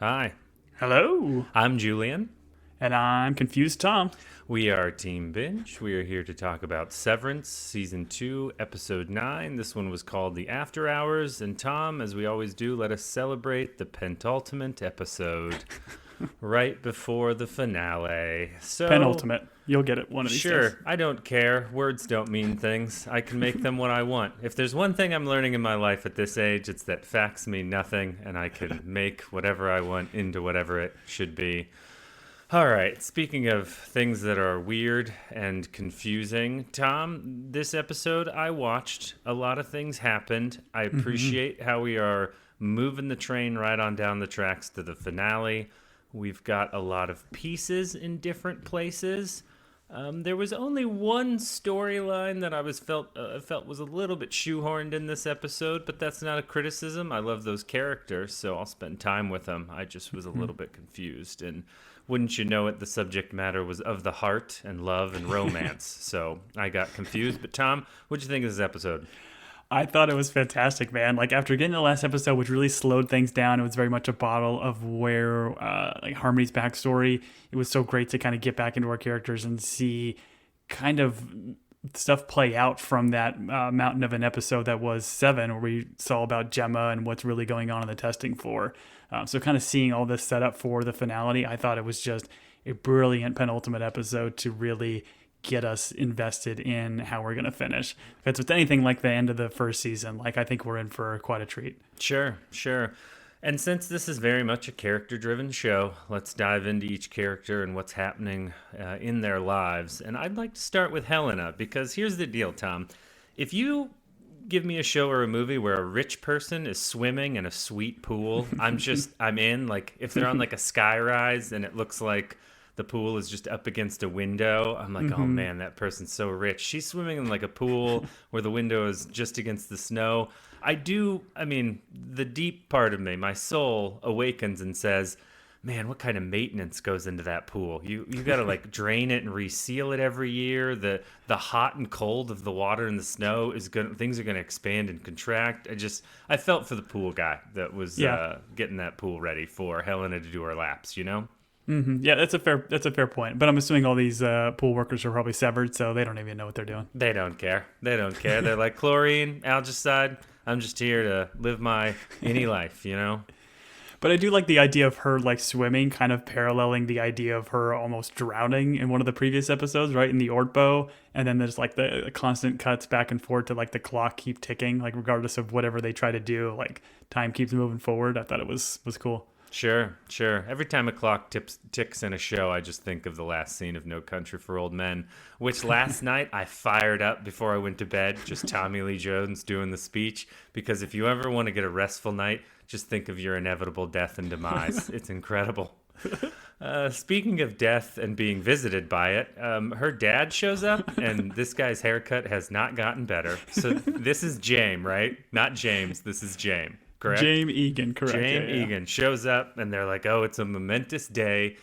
Hi, Hello. I'm Julian. And I'm Confused Tom. We are Team Binge. We are here to talk about Severance, Season 2, Episode 9. This one was called The After Hours. And Tom, as we always do, let us celebrate the penultimate episode right before the finale. Penultimate. You'll get it one of these days. Sure, I don't care. Words don't mean things. I can make them what I want. If there's one thing I'm learning in my life at this age, it's that facts mean nothing, and I can make whatever I want into whatever it should be. All right, speaking of things that are weird and confusing, Tom, this episode I watched. A lot of things happened. I appreciate how we are moving the train right on down the tracks to the finale. We've got a lot of pieces in different places. There was only one storyline that felt was a little bit shoehorned in this episode, but that's not a criticism. I love those characters, so I'll spend time with them. I just was a little bit confused, and wouldn't you know it, the subject matter was of the heart and love and romance. So I got confused. But Tom, what'd you think of this episode? I thought it was fantastic, man. Like after getting the last episode, which really slowed things down, it was very much a bottle of where like Harmony's backstory. It was so great to kind of get back into our characters and see kind of stuff play out from that mountain of an episode that was 7, where we saw about Gemma and what's really going on the testing floor. So kind of seeing all this set up for the finale, I thought it was just a brilliant penultimate episode to really get us invested in how we're going to finish. If it's with anything like the end of the first season, like I think we're in for quite a treat. Sure. And since this is very much a character-driven show, let's dive into each character and what's happening in their lives. And I'd like to start with Helena, because here's the deal, Tom. If you give me a show or a movie where a rich person is swimming in a sweet pool, I'm in. Like, if they're on like a sky rise and it looks like the pool is just up against a window, I'm like, oh man, that person's so rich. She's swimming in like a pool where the window is just against the snow. The deep part of me, my soul awakens and says, man, what kind of maintenance goes into that pool? You got to like drain it and reseal it every year. The hot and cold of the water and the snow things are going to expand and contract. I felt for the pool guy that was getting that pool ready for Helena to do her laps, you know? Mm-hmm. Yeah, that's a fair point. But I'm assuming all these pool workers are probably severed, so they don't even know what they're doing. They don't care. They're like, chlorine, algicide, I'm just here to live my any life, you know? But I do like the idea of her like swimming, kind of paralleling the idea of her almost drowning in one of the previous episodes, right? In the Ortbo. And then there's like the constant cuts back and forth to like the clock keep ticking, like regardless of whatever they try to do, like time keeps moving forward. I thought it was cool. Sure. Every time a clock ticks in a show, I just think of the last scene of No Country for Old Men, which last night I fired up before I went to bed, just Tommy Lee Jones doing the speech, because if you ever want to get a restful night, just think of your inevitable death and demise. It's incredible. Speaking of death and being visited by it, her dad shows up, and this guy's haircut has not gotten better. So this is James, right? Not James. This is James. Correct? James Egan, correct. James Egan shows up, and they're like, oh, it's a momentous day.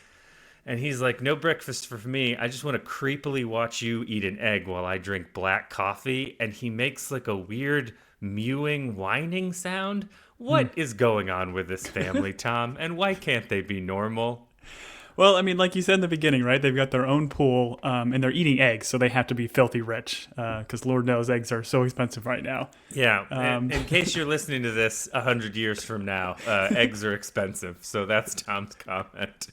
And he's like, no breakfast for me. I just want to creepily watch you eat an egg while I drink black coffee. And he makes like a weird mewing, whining sound. What is going on with this family, Tom? And why can't they be normal? Well, I mean, like you said in the beginning, right? They've got their own pool, and they're eating eggs, so they have to be filthy rich, because Lord knows eggs are so expensive right now. Yeah, in case you're listening to this 100 years from now, eggs are expensive, so that's Tom's comment.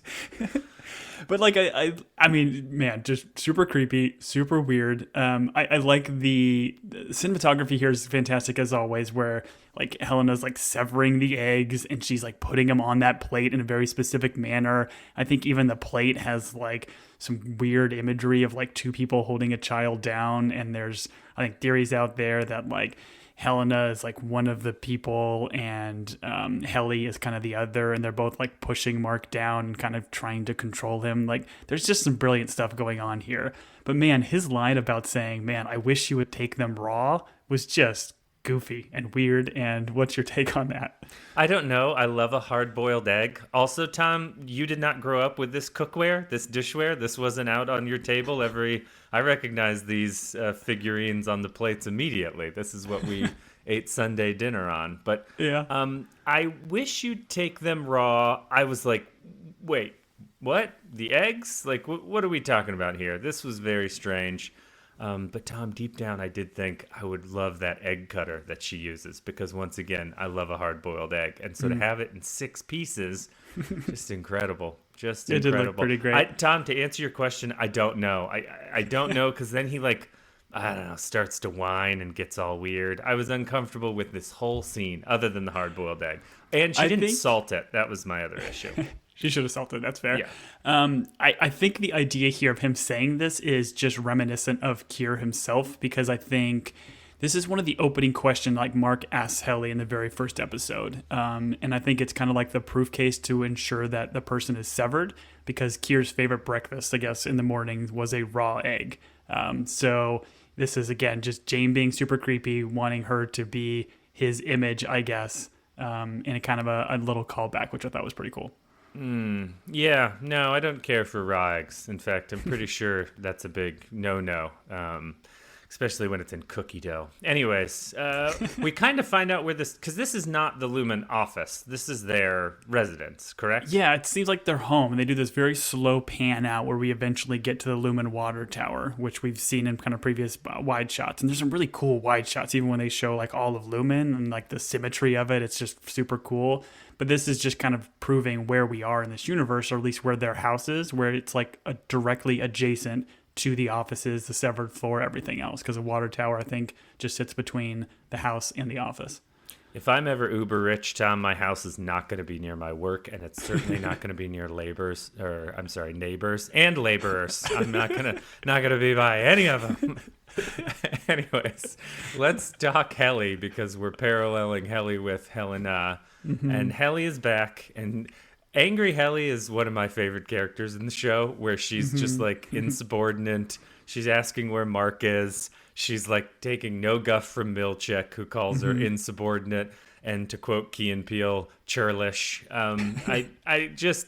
But like, I mean, man, just super creepy, super weird. I like the cinematography here is fantastic as always, where like Helena's like severing the eggs and she's like putting them on that plate in a very specific manner. I think even the plate has like some weird imagery of like two people holding a child down. And there's, I think, theories out there that like Helena is like one of the people and Helly is kind of the other, and they're both like pushing Mark down and kind of trying to control him. Like there's just some brilliant stuff going on here. But man, his line about saying, man, I wish you would take them raw was just goofy and weird. And what's your take on that? I don't know. I love a hard-boiled egg. Also, Tom, you did not grow up with this cookware, this dishware. This wasn't out on your table I recognize these figurines on the plates immediately. This is what we ate Sunday dinner on. But Yeah. I wish you'd take them raw. I was like, wait, what? The eggs? Like, what are we talking about here? This was very strange. But Tom, deep down, I did think I would love that egg cutter that she uses because once again, I love a hard-boiled egg, and so to have it in 6 pieces, just incredible, just It did incredible. look pretty great. Tom, to answer your question, I don't know. I don't know because then he like I don't know starts to whine and gets all weird. I was uncomfortable with this whole scene, other than the hard-boiled egg, and she I didn't think salt it. That was my other issue. she should have salted. That's fair. Yeah. I think the idea here of him saying this is just reminiscent of Kier himself, because I think this is one of the opening questions like Mark asks Helly in the very first episode. And I think it's kind of like the proof case to ensure that the person is severed, because Kier's favorite breakfast, I guess, in the mornings was a raw egg. So this is, again, just Jane being super creepy, wanting her to be his image, I guess, in a kind of a little callback, which I thought was pretty cool. Yeah, no, I don't care for raw eggs. In fact, I'm pretty sure that's a big no-no, especially when it's in cookie dough. Anyways, we kind of find out where this, because this is not the Lumen office. This is their residence, correct? Yeah, it seems like they're home, and they do this very slow pan out where we eventually get to the Lumen water tower, which we've seen in kind of previous wide shots. And there's some really cool wide shots, even when they show like all of Lumen and like the symmetry of it. It's just super cool. But this is just kind of proving where we are in this universe, or at least where their house is, where it's like directly adjacent to the offices, the severed floor, everything else. Because the water tower, I think, just sits between the house and the office. If I'm ever uber rich, Tom, my house is not going to be near my work, and it's certainly not going to be near neighbors and laborers. I'm not gonna be by any of them. Anyways, let's talk Helly, because we're paralleling Helly with Helena, and Helly is back, and Angry Helly is one of my favorite characters in the show, where she's just like insubordinate. She's asking where Mark is. She's like taking no guff from Milchek, who calls her insubordinate, and to quote Key and Peele, churlish. I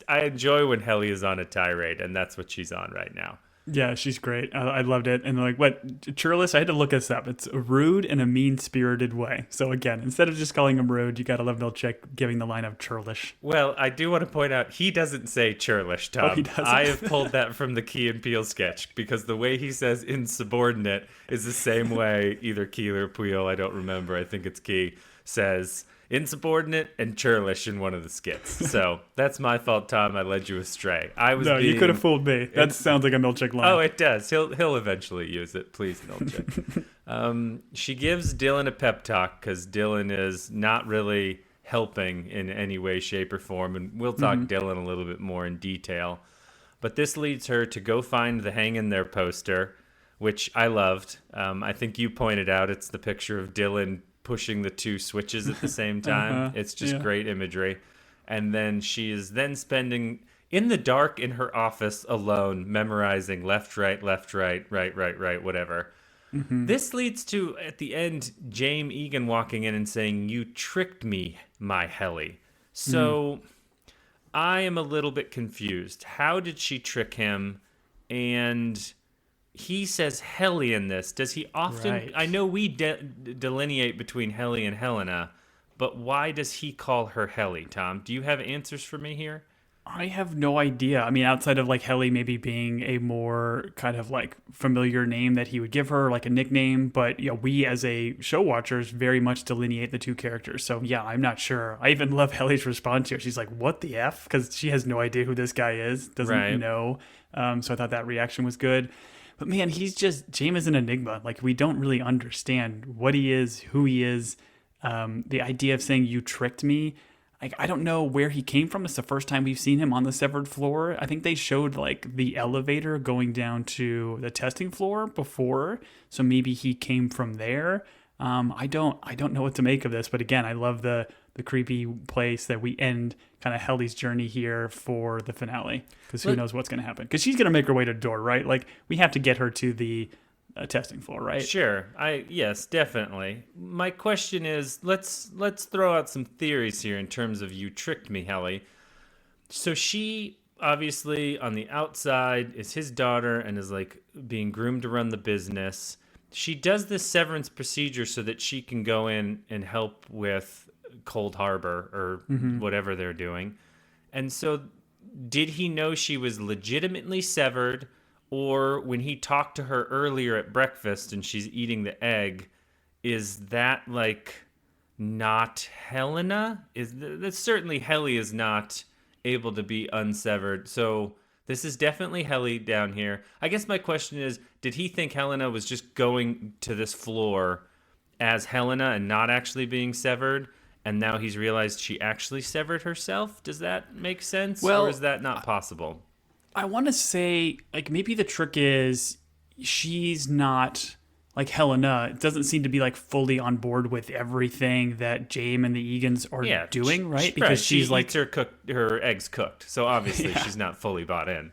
enjoy when Helly is on a tirade, and that's what she's on right now. Yeah, she's great. I loved it. And like, what, churlish? I had to look this up. It's rude in a mean-spirited way. So again, instead of just calling him rude, you got to love Milchek giving the line of churlish. Well, I do want to point out, he doesn't say churlish, Tom. Oh, he doesn't? I have pulled that from the Key and Peele sketch, because the way he says insubordinate is the same way either Key or Peele, I don't remember, I think it's Key, says insubordinate and churlish in one of the skits. So that's my fault, Tom. I led you astray. You could have fooled me. That sounds like a Milchek line. Oh, it does. He'll eventually use it. Please, Milchek. She gives Dylan a pep talk, because Dylan is not really helping in any way, shape, or form, and we'll talk Dylan a little bit more in detail. But this leads her to go find the Hang in There poster, which I loved. I think you pointed out it's the picture of Dylan pushing the two switches at the same time. It's just great imagery. And then she is then spending in the dark in her office alone, memorizing left, right, right, whatever. This leads to, at the end, James Egan walking in and saying, "You tricked me, my Helly." So I am a little bit confused. How did she trick him? And he says Helly in this. Does he often... Right. I know we delineate between Helly and Helena, but why does he call her Helly, Tom? Do you have answers for me here? I have no idea. I mean, outside of like Helly maybe being a more kind of like familiar name that he would give her, like a nickname, but we as a show watchers very much delineate the two characters. So yeah, I'm not sure. I even love Helly's response here. She's like, "What the F?" Because she has no idea who this guy is, doesn't know. So I thought that reaction was good. But man, James is an enigma. Like, we don't really understand what he is, who he is. The idea of saying "you tricked me," I don't know where he came from. It's the first time we've seen him on the severed floor. I think they showed like the elevator going down to the testing floor before, so maybe he came from there. I don't know what to make of this, but again, I love the creepy place that we end kind of Helly's journey here for the finale, because who knows what's going to happen, because she's going to make her way to the door, right? Like, we have to get her to the testing floor, right? Sure. Yes, definitely. My question is, let's throw out some theories here in terms of "you tricked me, Helly." So she obviously on the outside is his daughter and is like being groomed to run the business, she does this severance procedure so that she can go in and help with Cold Harbor or whatever they're doing. And so did he know she was legitimately severed, or when he talked to her earlier at breakfast and she's eating the egg, is that like not Helena? That's certainly Helly is not able to be unsevered. So this is definitely Helly down here. I guess my question is, did he think Helena was just going to this floor as Helena and not actually being severed? And now he's realized she actually severed herself? Does that make sense? Well, or is that not possible? I want to say, like, maybe the trick is she's not like Helena. It doesn't seem to be like fully on board with everything that Jaime and the Egans are doing, right? Because she's she like eats her eggs cooked. So obviously she's not fully bought in.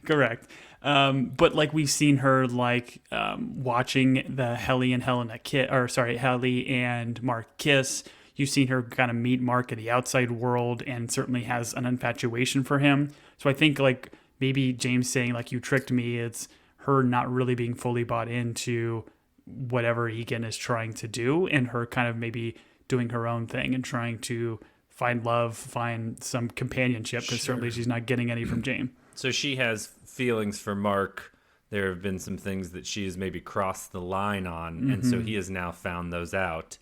correct. But like we've seen her like watching the Helly and Helly and Mark kiss. You've seen her kind of meet Mark in the outside world and certainly has an infatuation for him. So I think like maybe James saying like you tricked me, it's her not really being fully bought into whatever Egan is trying to do and her kind of maybe doing her own thing and trying to find love, find some companionship because certainly she's not getting any from James. So she has feelings for Mark. There have been some things that she has maybe crossed the line on, and so he has now found those out.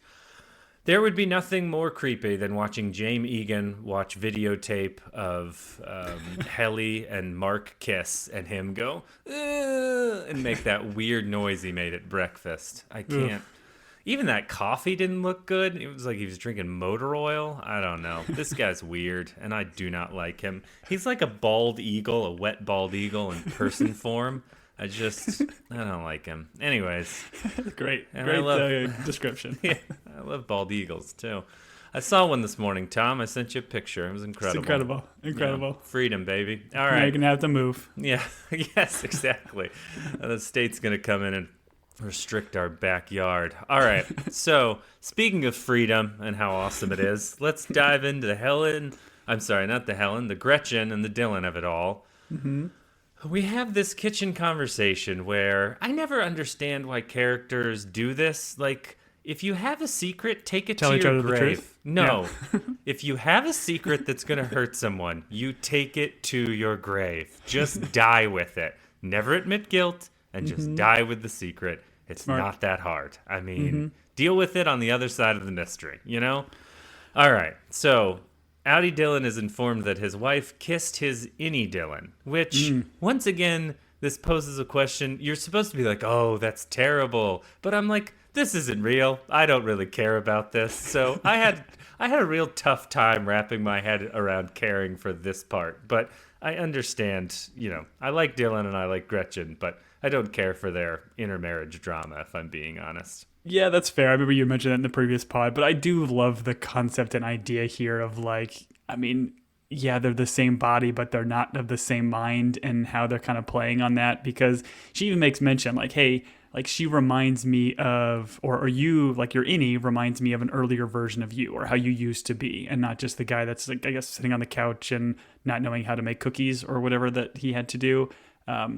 There would be nothing more creepy than watching Jaime Egan watch videotape of Helly and Mark kiss and him go, and make that weird noise he made at breakfast. I can't. Even that coffee didn't look good. It was like he was drinking motor oil. I don't know. This guy's weird, and I do not like him. He's like a bald eagle, a wet bald eagle in person form. I don't like him. Anyways. Great description. Yeah, I love bald eagles, too. I saw one this morning, Tom. I sent you a picture. It was incredible. It's incredible. Yeah, freedom, baby. All Now right. you're going to have to move. Yeah, yes, exactly. The state's going to come in and restrict our backyard. All right. So, speaking of freedom and how awesome it is, let's dive into the Gretchen and the Dylan of it all. Mm-hmm. We have this kitchen conversation where I never understand why characters do this. Like, if you have a secret, take it to your grave. No. Yeah. If you have a secret that's going to hurt someone, you take it to your grave. Just die with it. Never admit guilt and just die with the secret. It's not that hard. I mean, deal with it on the other side of the mystery, you know? All right. So, Outie Dylan is informed that his wife kissed his innie Dylan, which, once again, this poses a question. You're supposed to be like, oh, that's terrible. But I'm like, this isn't real. I don't really care about this. So I had a real tough time wrapping my head around caring for this part. But I understand, I like Dylan and I like Gretchen, but I don't care for their intermarriage drama, if I'm being honest. Yeah, that's fair. I remember you mentioned that in the previous pod, but I do love the concept and idea here of like, I mean, yeah, they're the same body, but they're not of the same mind and how they're kind of playing on that because she even makes mention like, hey, like she reminds me of, or you, like your innie reminds me of an earlier version of you or how you used to be and not just the guy that's like, I guess, sitting on the couch and not knowing how to make cookies or whatever that he had to do.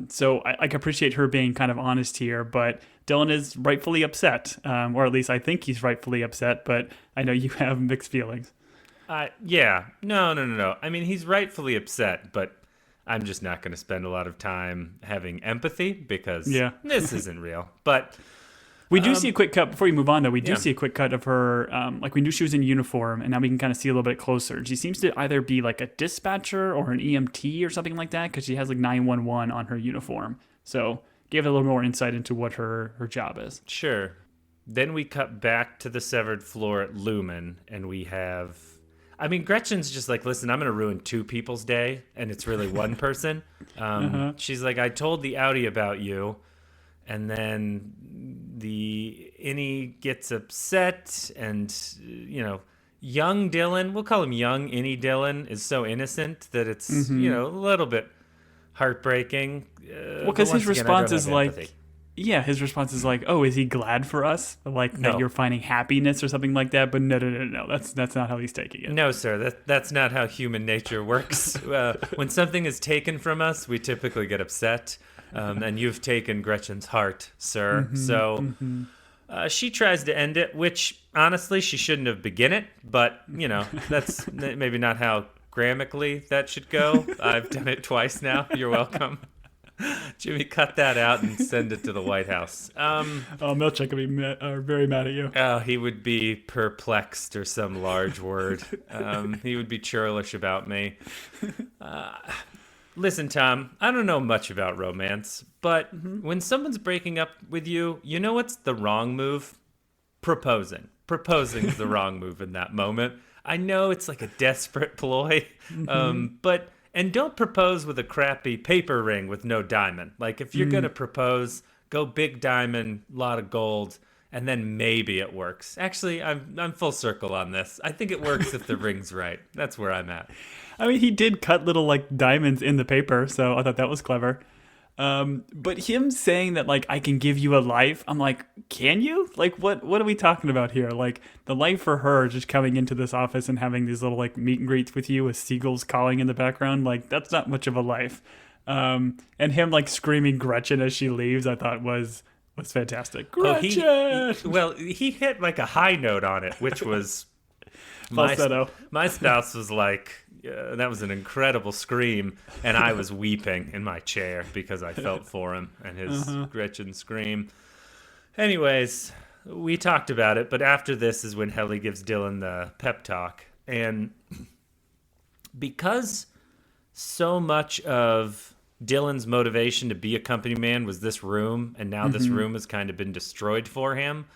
So I appreciate her being kind of honest here, but Dylan is rightfully upset, or at least I think he's rightfully upset, but I know you have mixed feelings. Yeah. No. I mean, he's rightfully upset, but I'm just not going to spend a lot of time having empathy because this isn't real. But we do see a quick cut before you move on, though. We do see a quick cut of her. Like we knew she was in uniform, and now we can kind of see a little bit closer. She seems to either be like a dispatcher or an EMT or something like that because she has like 911 on her uniform. So give it a little more insight into what her job is. Sure. Then we cut back to the severed floor at Lumen, and we have. I mean, Gretchen's just like, listen, I'm going to ruin two people's day, and it's really one person. She's like, I told the Outie about you, and then the innie gets upset, and, young Dylan, we'll call him young innie Dylan, is so innocent that it's, a little bit heartbreaking. Well, because his response is like... Yeah, his response is like, "Oh, is he glad for us? Like that you're finding happiness or something like that?" But no. That's not how he's taking it. No, sir. That's not how human nature works. When something is taken from us, we typically get upset. And you've taken Gretchen's heart, sir. So she tries to end it, which honestly she shouldn't have begun it. But that's maybe not how grammatically that should go. I've done it twice now. You're welcome. Jimmy, cut that out and send it to the White House. Milchek would be very mad at you. He would be perplexed or some large word. He would be churlish about me. Listen, Tom, I don't know much about romance, but when someone's breaking up with you, you know what's the wrong move? Proposing. Proposing is the wrong move in that moment. I know it's like a desperate ploy, but... And don't propose with a crappy paper ring with no diamond. Like, if you're going to propose, go big diamond, lot of gold, and then maybe it works. Actually, I'm full circle on this. I think it works if the ring's right. That's where I'm at. I mean, he did cut little, like, diamonds in the paper, so I thought that was clever. But him saying that, like, I can give you a life, I'm like, can you? Like, what are we talking about here? Like, the life for her just coming into this office and having these little, like, meet and greets with you with seagulls calling in the background, like, that's not much of a life. And him, like, screaming Gretchen as she leaves, I thought was fantastic. Gretchen! He hit, like, a high note on it, which was... Falsetto. My spouse was like... that was an incredible scream, and I was weeping in my chair because I felt for him and his Gretchen scream. Anyways, we talked about it, but after this is when Helly gives Dylan the pep talk. And because so much of Dylan's motivation to be a company man was this room, and now this room has kind of been destroyed for him,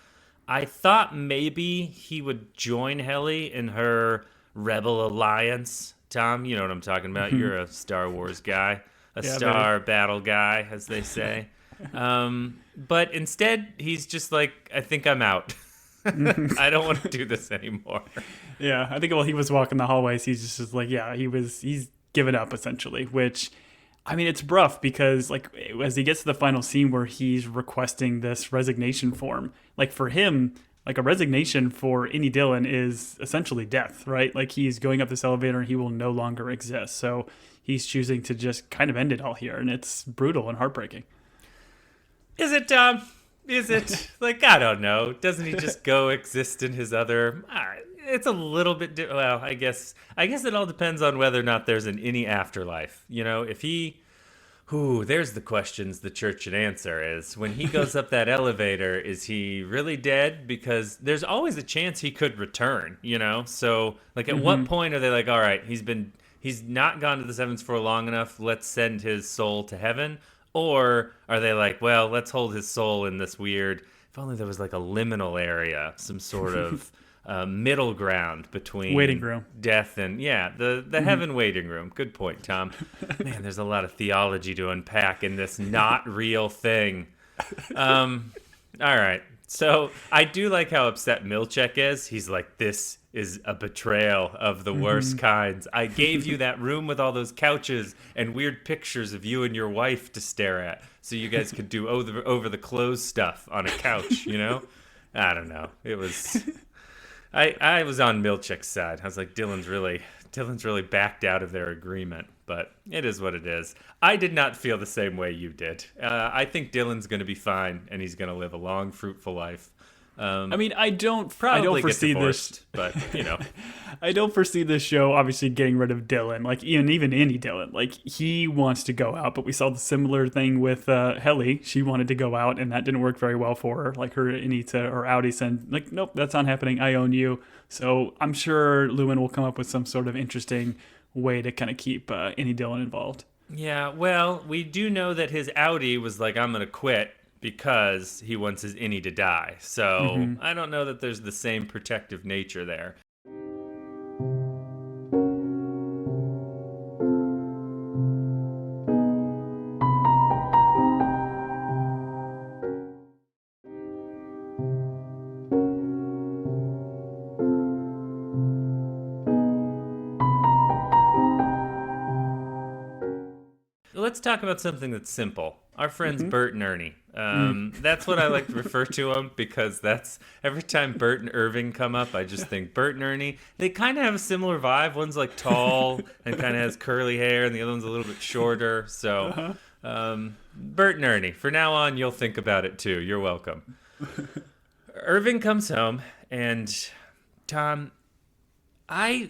I thought maybe he would join Helly in her Rebel Alliance. Tom, you know what I'm talking about. You're a Star Wars guy, Star Battle guy, as they say. But instead, he's just like, I think I'm out. I don't want to do this anymore. Yeah, I think while he was walking the hallways, he's just like, he's given up essentially, which, I mean, it's rough because like as he gets to the final scene where he's requesting this resignation form, like for him, like a resignation for any Dylan is essentially death, right? Like he's going up this elevator and he will no longer exist. So he's choosing to just kind of end it all here. And it's brutal and heartbreaking. Is it, Tom? Is it? Like, I don't know. Doesn't he just go exist in his other... It's a little bit... Well, I guess it all depends on whether or not there's any afterlife. You know, if he... there's the questions the church should answer is, when he goes up that elevator, is he really dead? Because there's always a chance he could return, you know? So, like, at what point are they like, all right, he's not gone to the seventh for long enough, let's send his soul to heaven? Or are they like, well, let's hold his soul in this weird, if only there was like a liminal area, some sort of middle ground between waiting room, death and the heaven waiting room. Good point, Tom. Man, there's a lot of theology to unpack in this not real thing. All right. So I do like how upset Milchek is. He's like, this is a betrayal of the worst kinds. I gave you that room with all those couches and weird pictures of you and your wife to stare at so you guys could do over the clothes stuff on a couch, you know? I don't know. It was... I was on Milchek's side. I was like, Dylan's really backed out of their agreement, but it is what it is. I did not feel the same way you did. I think Dylan's going to be fine, and he's going to live a long, fruitful life. I mean, I don't Probably foresee get divorced, this, but you know, I don't foresee this show obviously getting rid of Dylan. Like even any Dylan, like he wants to go out, but we saw the similar thing with Helly. She wanted to go out, and that didn't work very well for her. Like her Anita or Audi said, like, nope, that's not happening. I own you. So I'm sure Lewin will come up with some sort of interesting way to kind of keep any Dylan involved. Yeah, well, we do know that his Audi was like, I'm going to quit because he wants his innie to die. So I don't know that there's the same protective nature there. Let's talk about something that's simple. Our friends Bert and Ernie. That's what I like to refer to them because that's every time Bert and Irving come up, I just think Bert and Ernie. They kind of have a similar vibe. One's like tall and kind of has curly hair, and the other one's a little bit shorter. So Bert and Ernie. For now on, you'll think about it too. You're welcome. Irving comes home, and Tom, I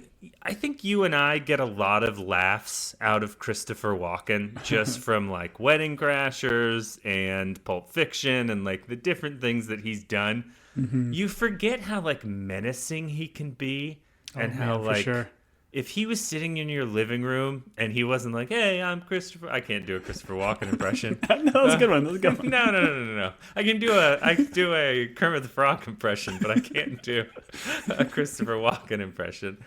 think you and I get a lot of laughs out of Christopher Walken just from like Wedding Crashers and Pulp Fiction and like the different things that he's done. You forget how like menacing he can be and how man, for like sure. if he was sitting in your living room and he wasn't like, "Hey, I'm Christopher," I can't do a Christopher Walken impression. No, that was a good one. That was a good one. No. I can do a Kermit the Frog impression, but I can't do a Christopher Walken impression.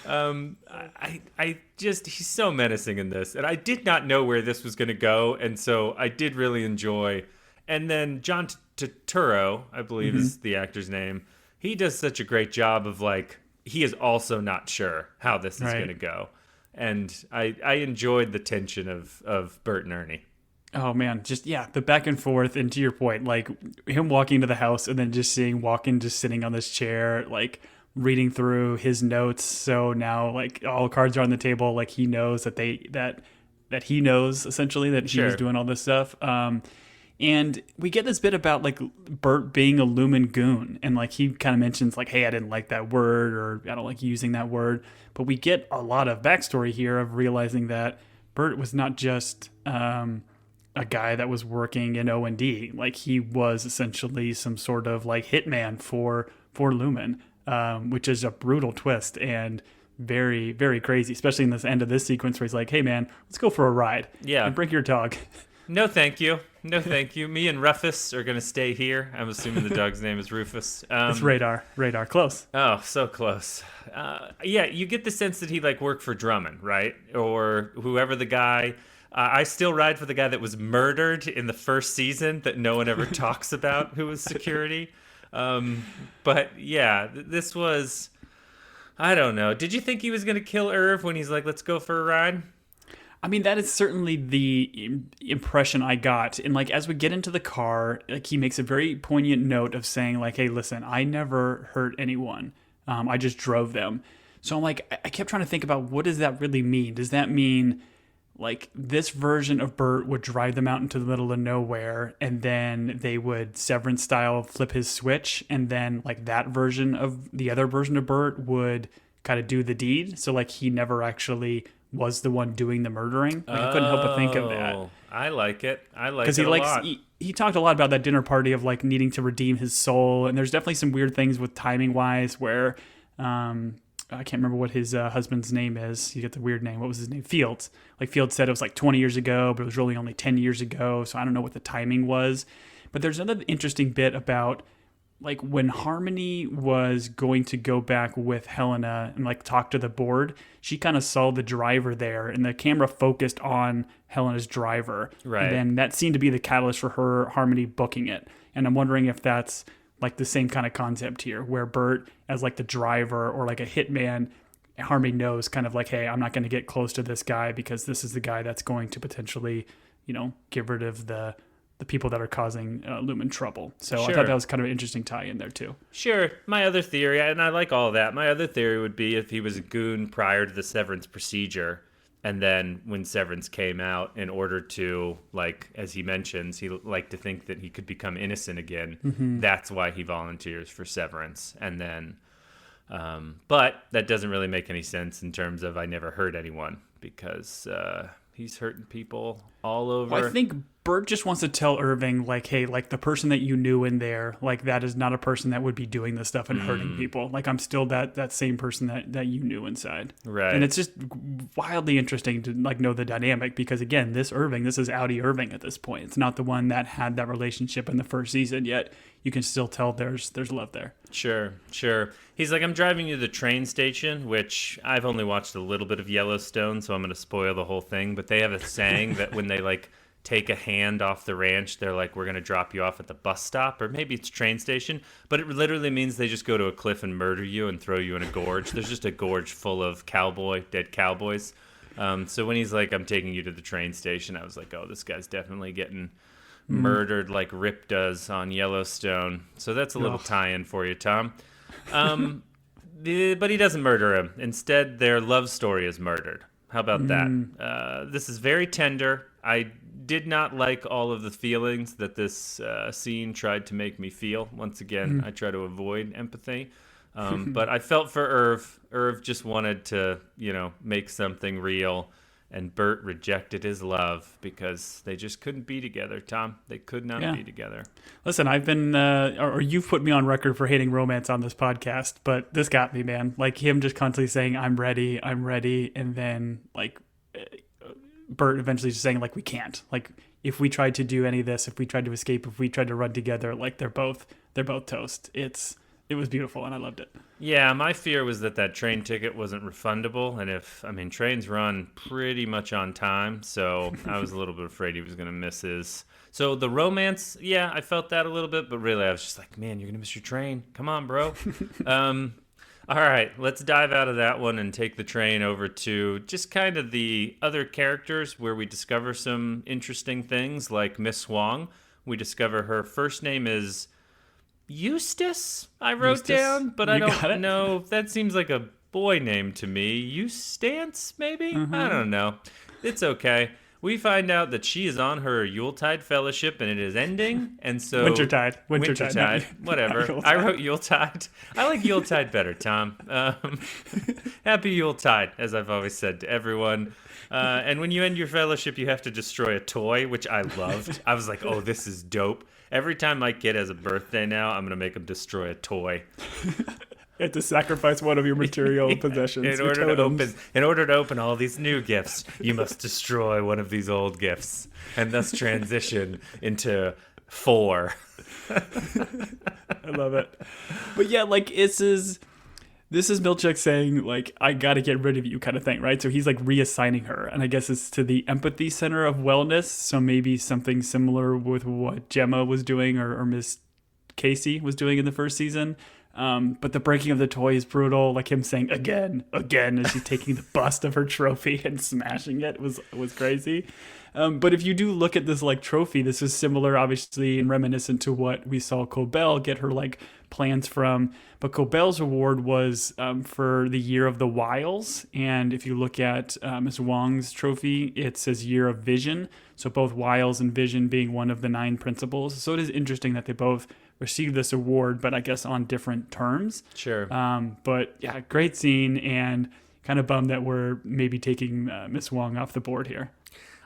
I just he's so menacing in this, and I did not know where this was going to go, and so I did really enjoy. And then John Turturro, I believe is the actor's name. He does such a great job of like he is also not sure how this is going to go, and I enjoyed the tension of Bert and Ernie. Oh man, just the back and forth. And to your point, like him walking into the house and then just seeing Walken just sitting on this chair, like reading through his notes. So now like all cards are on the table. Like he knows that that he knows essentially that he was doing all this stuff. And we get this bit about like Bert being a Lumen goon, and like he kind of mentions like, "Hey, I didn't like that word," or "I don't like using that word." But we get a lot of backstory here of realizing that Bert was not just a guy that was working in O&D. Like he was essentially some sort of like hitman for Lumen, which is a brutal twist and very, very crazy, especially in this end of this sequence where he's like, "Hey man, let's go for a ride. Yeah. And bring your dog." No, thank you. No, thank you. Me and Rufus are going to stay here. I'm assuming the dog's name is Rufus. It's Radar. Close. Oh, so close. Yeah, you get the sense that he like worked for Drummond, right? Or whoever the guy. I still ride for the guy that was murdered in the first season that no one ever talks about, who was security. But yeah, this was. I don't know. Did you think he was going to kill Irv when he's like, "Let's go for a ride"? I mean, that is certainly the impression I got. And like, as we get into the car, like he makes a very poignant note of saying like, "Hey, listen, I never hurt anyone. I just drove them." So I'm like, I kept trying to think about what does that really mean? Does that mean like this version of Bert would drive them out into the middle of nowhere and then they would Severance style flip his switch, and then like that version of the other version of Bert would kind of do the deed? So like he never actually was the one doing the murdering. Like I couldn't help but think of that. I like it. I like it because a lot. He talked a lot about that dinner party of like needing to redeem his soul, and there's definitely some weird things with timing wise where I can't remember what his husband's name is. You get the weird name. What was his name? Fields. Like Fields said it was like 20 years ago, but it was really only 10 years ago. So I don't know what the timing was. But there's another interesting bit about like when Harmony was going to go back with Helena and like talk to the board, she kind of saw the driver there and the camera focused on Helena's driver. Right. And then that seemed to be the catalyst for her Harmony booking it. And I'm wondering if that's like the same kind of concept here where Bert as like the driver or like a hitman, Harmony knows kind of like, hey, I'm not going to get close to this guy because this is the guy that's going to potentially, get rid of the people that are causing Lumen trouble. So Sure. I thought that was kind of an interesting tie in there too. Sure. My other theory, and I like all of that, my other theory would be if he was a goon prior to the Severance procedure, and then when Severance came out, in order to, like, as he mentions, he liked to think that he could become innocent again. Mm-hmm. That's why he volunteers for Severance. And then, but that doesn't really make any sense in terms of I never hurt anyone, because he's hurting people all over. Well, I think Bert just wants to tell Irving, like, hey, like the person that you knew in there, like that is not a person that would be doing this stuff and hurting people. Like I'm still that same person that you knew inside. Right. And it's just wildly interesting to like know the dynamic because again, this is Audi Irving at this point. It's not the one that had that relationship in the first season, yet you can still tell there's love there. Sure. He's like, I'm driving you to the train station, which I've only watched a little bit of Yellowstone, so I'm going to spoil the whole thing. But they have a saying that when they like take a hand off the ranch, they're like, we're going to drop you off at the bus stop, or maybe it's train station. But it literally means they just go to a cliff and murder you and throw you in a gorge. There's just a gorge full of dead cowboys. So when he's like, I'm taking you to the train station, I was like, oh, this guy's definitely getting murdered like Rip does on Yellowstone. So that's a little tie-in for you, Tom. But he doesn't murder him. Instead, their love story is murdered. How about that? This is very tender. I did not like all of the feelings that this scene tried to make me feel. Once again, I try to avoid empathy. But I felt for Irv. Irv just wanted to, make something real. And Bert rejected his love because they just couldn't be together, Tom. They could not be together. Listen, I've been, or you've put me on record for hating romance on this podcast, but this got me, man. Like him just constantly saying, I'm ready. And then like Bert eventually just saying like, we can't. Like if we tried to do any of this, if we tried to escape, if we tried to run together, like they're both toast. It was beautiful and I loved it. Yeah, my fear was that train ticket wasn't refundable. And trains run pretty much on time. So I was a little bit afraid he was going to miss his. So the romance, yeah, I felt that a little bit. But really, I was just like, man, you're going to miss your train. Come on, bro. All right, let's dive out of that one and take the train over to just kind of the other characters where we discover some interesting things like Miss Wong. We discover her first name is Eustace, I wrote down, but I don't know. That seems like a boy name to me. Eustace, maybe? I don't know. It's okay. We find out that she is on her Yuletide fellowship and it is ending. And so Wintertide. Whatever. I wrote Yuletide. I like Yuletide better, Tom. Happy Yuletide, as I've always said to everyone. And when you end your fellowship, you have to destroy a toy, which I loved. I was like, oh, this is dope. Every time my kid has a birthday now, I'm going to make him destroy a toy. You have to sacrifice one of your material possessions. In order to open all these new gifts, you must destroy one of these old gifts and thus transition into 4. I love it. But yeah, like this is Milchek saying like, I got to get rid of you kind of thing, right? So he's like reassigning her. And I guess it's to the empathy center of wellness. So maybe something similar with what Gemma was doing or Miss Casey was doing in the first season. But the breaking of the toy is brutal. Like him saying again, as she's taking the bust of her trophy and smashing it was crazy. But if you do look at this like trophy, this is similar, obviously, and reminiscent to what we saw Cobell get her like plans from. But Cobell's award was for the Year of the Wiles. And if you look at Ms. Wong's trophy, it says Year of Vision. So both Wiles and Vision being one of the 9 principles. So it is interesting that they both received this award, but I guess on different terms. Sure. But yeah, great scene and kind of bummed that we're maybe taking Miss Wong off the board here.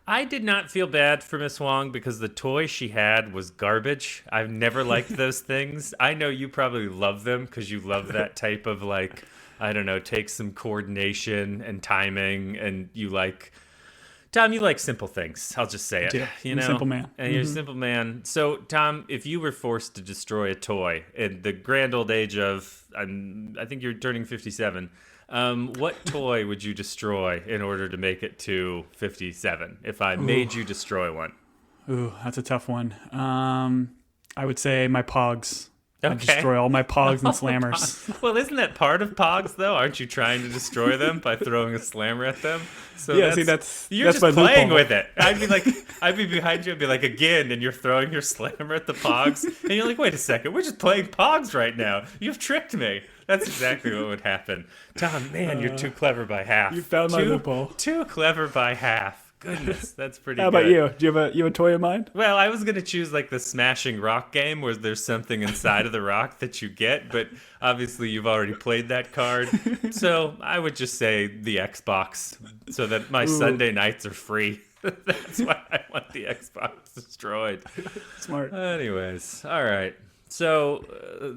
I did not feel bad for Miss Wong because the toy she had was garbage. I've never liked those things. I know you probably love them because you love that type of like, I don't know, takes some coordination and timing, and you like, Tom, you like simple things. I'll just say it. Yeah, you know, simple man. And you're a simple man. So, Tom, if you were forced to destroy a toy in the grand old age of, I think you're turning 57. What toy would you destroy in order to make it to 57? If I made you destroy one. Ooh, that's a tough one. I would say my Pogs. Okay. I'd destroy all my Pogs and Slammers. Well, isn't that part of Pogs, though? Aren't you trying to destroy them by throwing a slammer at them? So yeah, you're just my playing loophole. with it. I'd be behind you and be like, again, and you're throwing your slammer at the Pogs. And you're like, wait a second, we're just playing Pogs right now. You've tricked me. That's exactly what would happen. Tom, man, you're too clever by half. You found my loophole. Too clever by half. Goodness, that's pretty good. How about you? Do you have a toy in mind? Well, I was going to choose like the smashing rock game where there's something inside of the rock that you get, but obviously you've already played that card. So I would just say the Xbox so that my Sunday nights are free. That's why I want the Xbox destroyed. Smart. Anyways, all right. So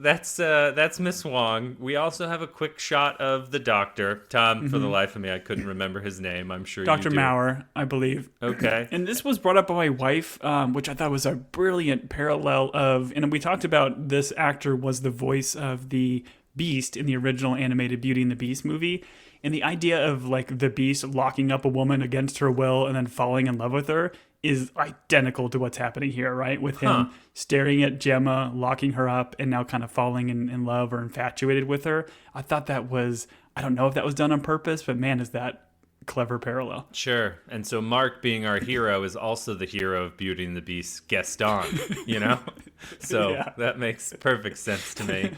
that's Miss Wong. We also have a quick shot of the doctor. Tom, for the life of me, I couldn't remember his name. I'm sure Dr. you do. Maurer, I believe. Okay. And this was brought up by my wife, which I thought was a brilliant parallel of, and we talked about this actor was the voice of the Beast in the original animated Beauty and the Beast movie. And the idea of like the Beast locking up a woman against her will and then falling in love with her is identical to what's happening here, right? With him staring at Gemma, locking her up, and now kind of falling in love or infatuated with her. I thought that was, I don't know if that was done on purpose, but man, is that clever parallel. Sure. And so Mark, being our hero, is also the hero of Beauty and the Beast, Gaston, you know? So Yeah. that makes perfect sense to me.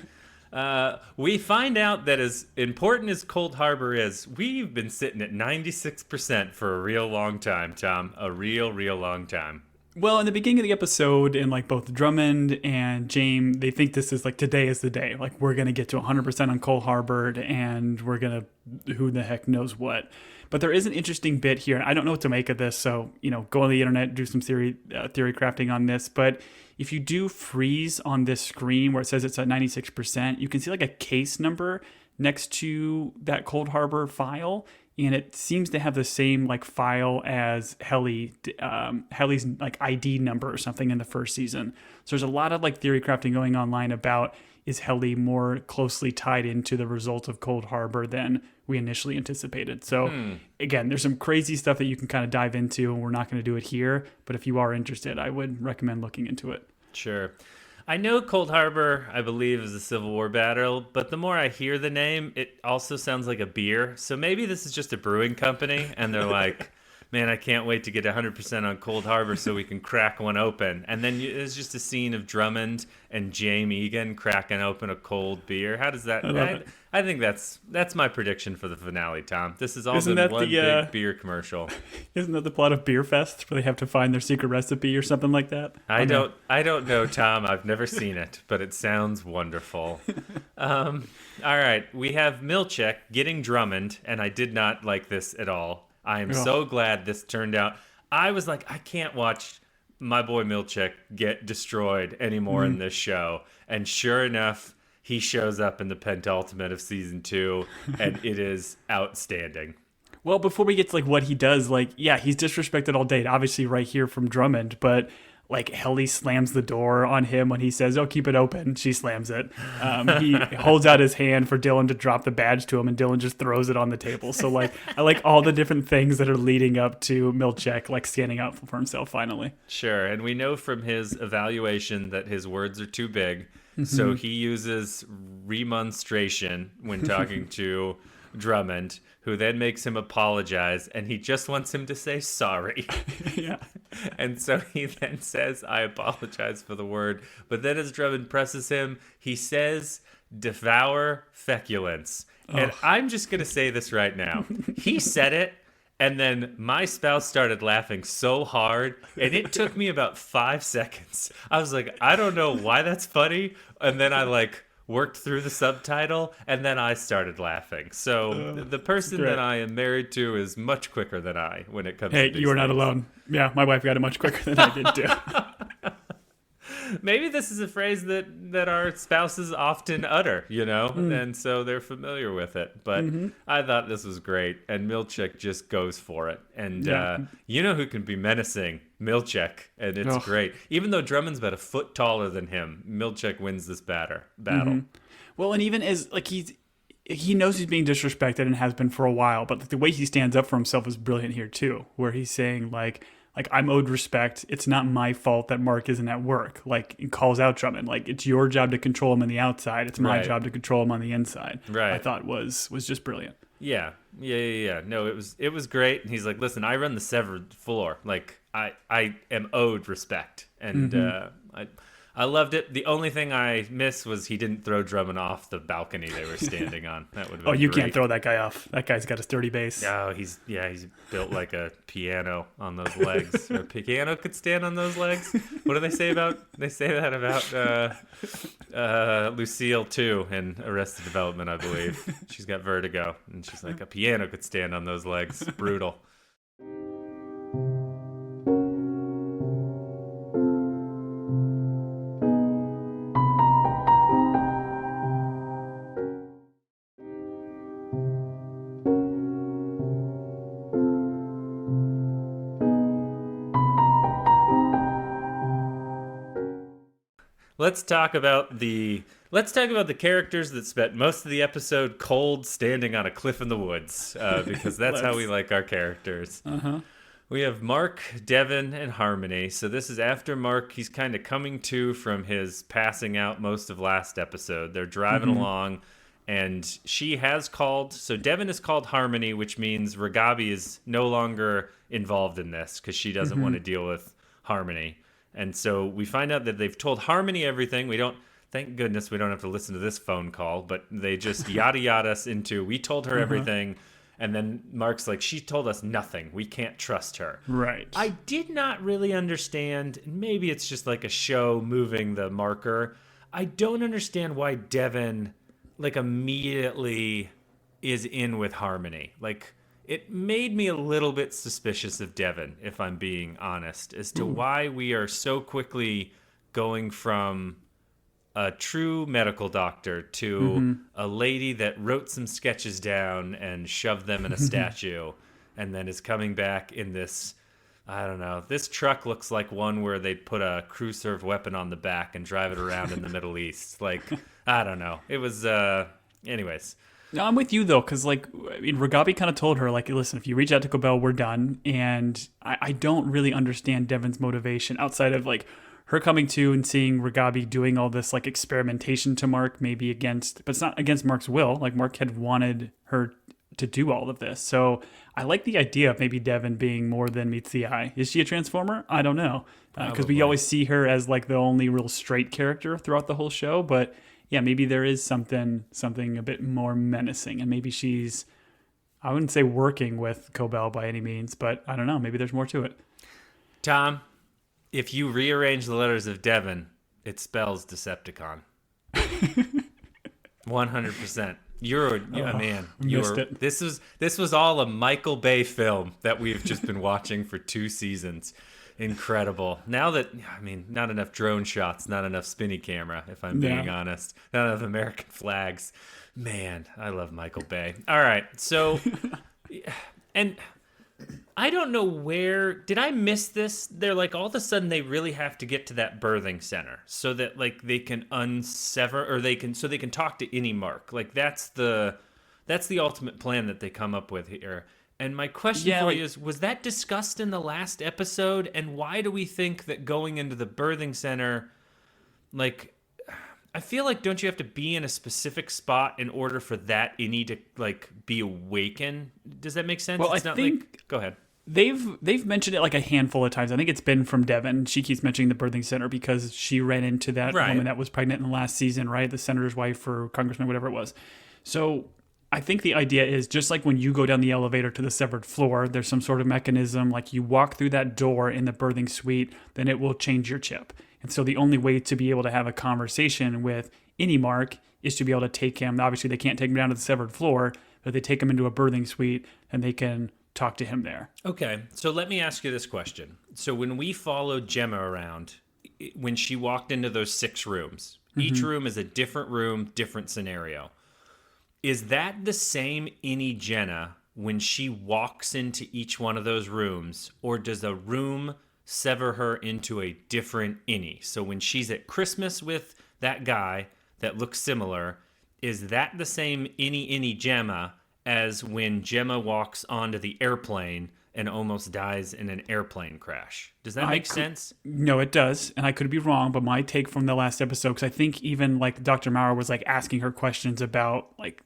We find out that as important as Cold Harbor is, we've been sitting at 96% for a real long time, Tom. A real, real long time. Well, in the beginning of the episode, and like both Drummond and James, they think this is like today is the day. Like we're gonna get to 100% on Cole Harbor, and we're gonna who the heck knows what. But there is an interesting bit here. I don't know what to make of this, so go on the internet, do some theory crafting on this. But if you do freeze on this screen where it says it's at 96%, you can see like a case number next to that Cold Harbor file, and it seems to have the same like file as Helly's like ID number or something in the first season. So there's a lot of like theory crafting going online about, is Helly more closely tied into the result of Cold Harbor than we initially anticipated. So again, there's some crazy stuff that you can kind of dive into, and we're not going to do it here. But if you are interested, I would recommend looking into it. Sure. I know Cold Harbor, I believe, is a Civil War battle, but the more I hear the name, it also sounds like a beer. So maybe this is just a brewing company, and they're like, man, I can't wait to get 100% on Cold Harbor so we can crack one open. And then it's just a scene of Drummond and James Egan cracking open a cold beer. How does that... I think that's my prediction for the finale, Tom. This has all been one big beer commercial. Isn't that the plot of Beer Fest, where they have to find their secret recipe or something like that? I don't know, Tom. I've never seen it, but it sounds wonderful. All right, we have Milchek getting Drummond, and I did not like this at all. I am so glad this turned out. I was like, I can't watch my boy Milchek get destroyed anymore in this show. And sure enough, he shows up in the penultimate of season 2, and it is outstanding. Well, before we get to like what he does, like, yeah, he's disrespected all day. Obviously, right here from Drummond, but like Helly slams the door on him when he says, "Oh, keep it open." She slams it. He holds out his hand for Dylan to drop the badge to him, and Dylan just throws it on the table. So like, I like all the different things that are leading up to Milchek like standing up for himself finally. Sure, and we know from his evaluation that his words are too big, so he uses remonstration when talking to Drummond, who then makes him apologize, and he just wants him to say sorry. Yeah. And so he then says, "I apologize for the word." But then as Drummond presses him, he says, "Devour feculence." And I'm just going to say this right now. He said it, and then my spouse started laughing so hard, and it took me about 5 seconds. I was like, I don't know why that's funny. And then I like worked through the subtitle, and then I started laughing. So the person that I am married to is much quicker than I when it comes to these you are not things. alone. Yeah, my wife got it much quicker than I did too. Maybe this is a phrase that our spouses often utter, and so they're familiar with it. But I thought this was great, and Milchek just goes for it. And you know who can be menacing? Milchek, and it's great. Even though Drummond's about a foot taller than him, Milchek wins this battle. Well, and even as like he knows he's being disrespected and has been for a while, but like, the way he stands up for himself is brilliant here too, where he's saying like I'm owed respect. It's not my fault that Mark isn't at work. Like, he calls out Drummond. Like, it's your job to control him on the outside. It's my job to control him on the inside. Right. I thought was just brilliant. Yeah. No, it was great. And he's like, listen, I run the severed floor. Like, I am owed respect. And I loved it. The only thing I missed was he didn't throw Drummond off the balcony they were standing on. That would have been you great. Can't throw that guy off. That guy's got a sturdy base. Oh, he's built like a piano on those legs. Or a piano could stand on those legs. What do they say about? They say that about Lucille too in Arrested Development, I believe. She's got vertigo, and she's like, a piano could stand on those legs. Brutal. Let's talk about the characters that spent most of the episode cold, standing on a cliff in the woods, because that's how we like our characters. We have Mark, Devin, and Harmony. So this is after Mark. He's kind of coming to from his passing out most of last episode. They're driving along, and she has called. So Devin has called Harmony, which means Ragabi is no longer involved in this because she doesn't want to deal with Harmony. And so we find out that they've told Harmony everything. Thank goodness we don't have to listen to this phone call, but they just yada yada us into, we told her everything. And then Mark's like, she told us nothing. We can't trust her. Right. I did not really understand. Maybe it's just like a show moving the marker. I don't understand why Devin, like, immediately is in with Harmony. Like, it made me a little bit suspicious of Devin, if I'm being honest, as to why we are so quickly going from a true medical doctor to a lady that wrote some sketches down and shoved them in a statue and then is coming back in this, I don't know, this truck looks like one where they'd put a crew serve weapon on the back and drive it around in the Middle East. Like, I don't know. It was, anyways. No, I'm with you though, because like, I mean, Ragabi kind of told her, like, listen, if you reach out to Cobell, we're done. And I don't really understand Devin's motivation outside of like her coming to and seeing Ragabi doing all this like experimentation to Mark, maybe against, but it's not against Mark's will. Like Mark had wanted her to do all of this. So I like the idea of maybe Devin being more than meets the eye. Is she a Transformer? I don't know. Because we always see her as like the only real straight character throughout the whole show. But yeah, maybe there is something a bit more menacing. And maybe she's, I wouldn't say working with Cobell by any means, but I don't know. Maybe there's more to it. Tom, if you rearrange the letters of Devin, it spells Decepticon. 100%. You're a man. Missed it. This was all a Michael Bay film that we've just been watching for 2 seasons. Incredible. Now that, I mean, not enough drone shots, not enough spinny camera, if I'm being honest. Not enough American flags. Man, I love Michael Bay. All right, so, and I don't know where, did I miss this? They're like, all of a sudden they really have to get to that birthing center so that like they can unsever, or they can talk to any Mark. Like that's the ultimate plan that they come up with here. And my question for you is, was that discussed in the last episode? And why do we think that going into the birthing center, like, I feel like, don't you have to be in a specific spot in order for that innie to, like, be awakened? Does that make sense? Well, it's I not think like, go ahead. They've mentioned it like a handful of times. I think it's been from Devin. She keeps mentioning the birthing center because she ran into that woman that was pregnant in the last season, right? The senator's wife or congressman, whatever it was. So I think the idea is just like when you go down the elevator to the severed floor, there's some sort of mechanism, like you walk through that door in the birthing suite, then it will change your chip. And so the only way to be able to have a conversation with any Mark is to be able to take him. Obviously, they can't take him down to the severed floor, but they take him into a birthing suite and they can talk to him there. Okay, so let me ask you this question. So when we followed Gemma around, when she walked into those 6 rooms, each room is a different room, different scenario. Is that the same Innie Jenna when she walks into each one of those rooms, or does a room sever her into a different Innie? So when she's at Christmas with that guy that looks similar, is that the same Innie Gemma as when Gemma walks onto the airplane and almost dies in an airplane crash? Does that make sense? No, it does. And I could be wrong, but my take from the last episode, because I think even like Dr. Maurer was like asking her questions about like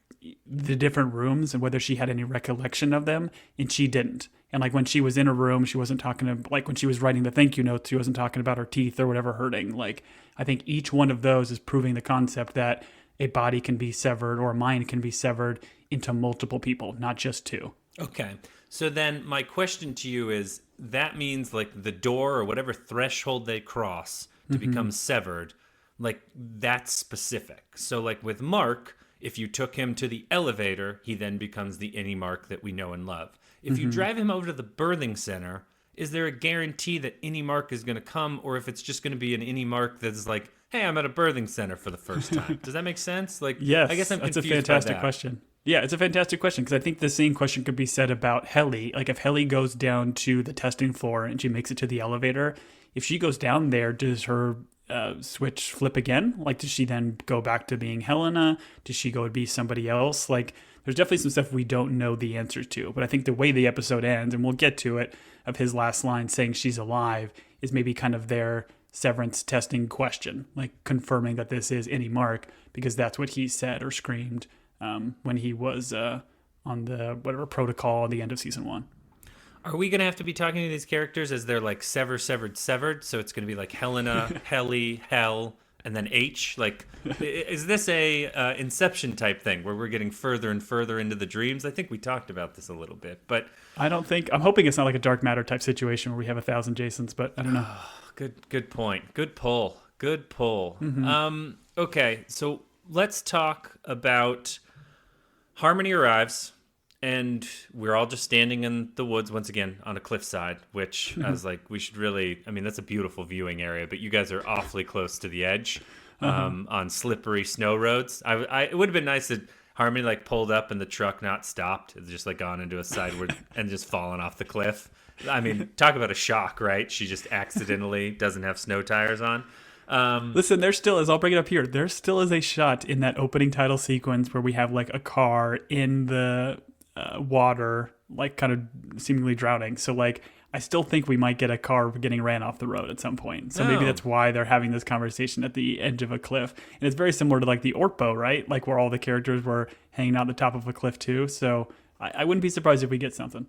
the different rooms and whether she had any recollection of them, and she didn't. And like when she was in a room, she wasn't talking to, like when she was writing the thank you notes, she wasn't talking about her teeth or whatever hurting. Like I think each one of those is proving the concept that a body can be severed or a mind can be severed into multiple people, not just 2. Okay. So then my question to you is, that means like the door or whatever threshold they cross to become severed, like that's specific. So like with Mark, if you took him to the elevator, he then becomes the Innie Mark that we know and love. If you drive him over to the birthing center, is there a guarantee that Innie Mark is going to come, or if it's just going to be an Innie Mark that's like, hey, I'm at a birthing center for the first time? Does that make sense? Like, yes, I guess I'm confused. That's a fantastic question. Yeah, it's a fantastic question because I think the same question could be said about Helly. Like if Helly goes down to the testing floor and she makes it to the elevator, if she goes down there, does her switch flip again? Like does she then go back to being Helena? Does she go to be somebody else? Like there's definitely some stuff we don't know the answers to. But I think the way the episode ends, and we'll get to it, of his last line saying she's alive is maybe kind of their Severance testing question, like confirming that this is Innie Mark because that's what he said or screamed when he was on the whatever protocol at the end of season 1. Are we going to have to be talking to these characters as they're like severed? So it's going to be like Helena, Helly, Hell, And then H, like, is this a Inception type thing where we're getting further and further into the dreams? I think we talked about this a little bit, but I'm hoping it's not like a dark matter type situation where we have 1,000 Jasons, but I don't know. good point. Good pull. Good pull. Okay, so let's talk about Harmony arrives, and we're all just standing in the woods once again on a cliffside, which I was like, we should really, I mean, that's a beautiful viewing area, but you guys are awfully close to the edge on slippery snow roads. It would have been nice if Harmony like pulled up and the truck not stopped. It's just like gone into a sideward and just fallen off the cliff. I mean, talk about a shock, right? She just accidentally doesn't have snow tires on. Listen, there still is, I'll bring it up here, there still is a shot in that opening title sequence where we have like a car in the water, like kind of seemingly drowning. So like, I still think we might get a car getting ran off the road at some point. So maybe that's why they're having this conversation at the edge of a cliff. And it's very similar to like the Orpo, right? Like where all the characters were hanging out the top of a cliff too. So I wouldn't be surprised if we get something.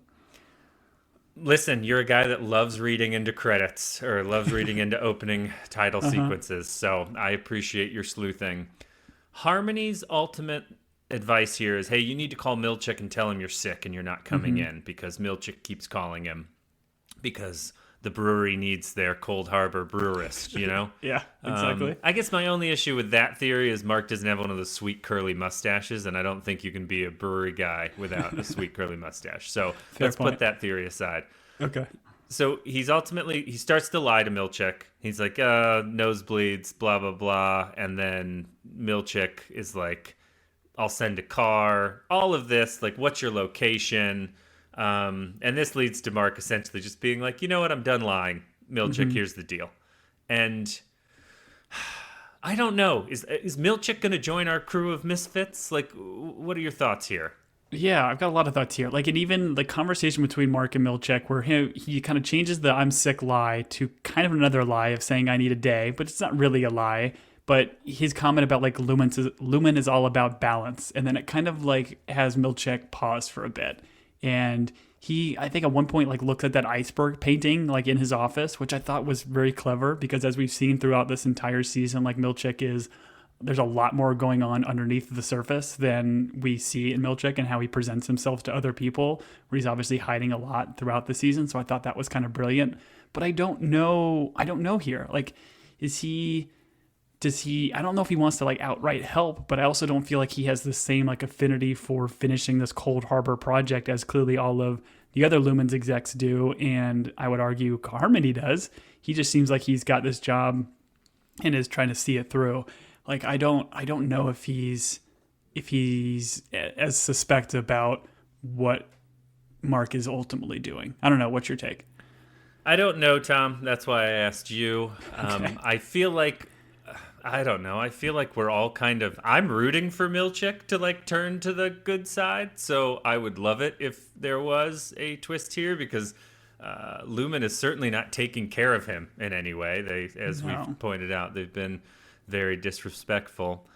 Listen, you're a guy that loves reading into credits or loves reading into opening title sequences. So I appreciate your sleuthing. Harmony's ultimate advice here is, hey, you need to call Milchick and tell him you're sick and you're not coming in, because Milchick keeps calling him because the brewery needs their Cold Harbor brewerist, you know? Yeah, exactly. I guess my only issue with that theory is Mark doesn't have one of those sweet curly mustaches, and I don't think you can be a brewery guy without a sweet curly mustache. So let's put that theory aside. Okay. So he starts to lie to Milchick. He's like, nosebleeds, blah, blah, blah. And then Milchick is like, I'll send a car, all of this, like, what's your location? And this leads to Mark essentially just being like, you know what, I'm done lying. Milchick, here's the deal. And I don't know. Is Milchick going to join our crew of misfits? Like, what are your thoughts here? Yeah, I've got a lot of thoughts here. Like, and even the conversation between Mark and Milchick, where he kind of changes the "I'm sick" lie to kind of another lie of saying "I need a day," but it's not really a lie. But his comment about like Lumen is all about balance, and then it kind of like has Milchick pause for a bit, and he, I think at one point like looks at that iceberg painting like in his office, which I thought was very clever, because as we've seen throughout this entire season, like there's a lot more going on underneath the surface than we see in Milchick and how he presents himself to other people, where he's obviously hiding a lot throughout the season. So I thought that was kind of brilliant. But I don't know here. Like, I don't know if he wants to like outright help, but I also don't feel like he has the same like affinity for finishing this Cold Harbor project as clearly all of the other Lumens execs do. And I would argue Harmony does. He just seems like he's got this job and is trying to see it through. Like, I don't know if he's as suspect about what Mark is ultimately doing. I don't know. What's your take? I don't know, Tom. That's why I asked you. Okay. I feel like, I don't know. I feel like we're all I'm rooting for Milchick to like turn to the good side. So I would love it if there was a twist here, because Lumen is certainly not taking care of him in any way. As we've pointed out, they've been very disrespectful.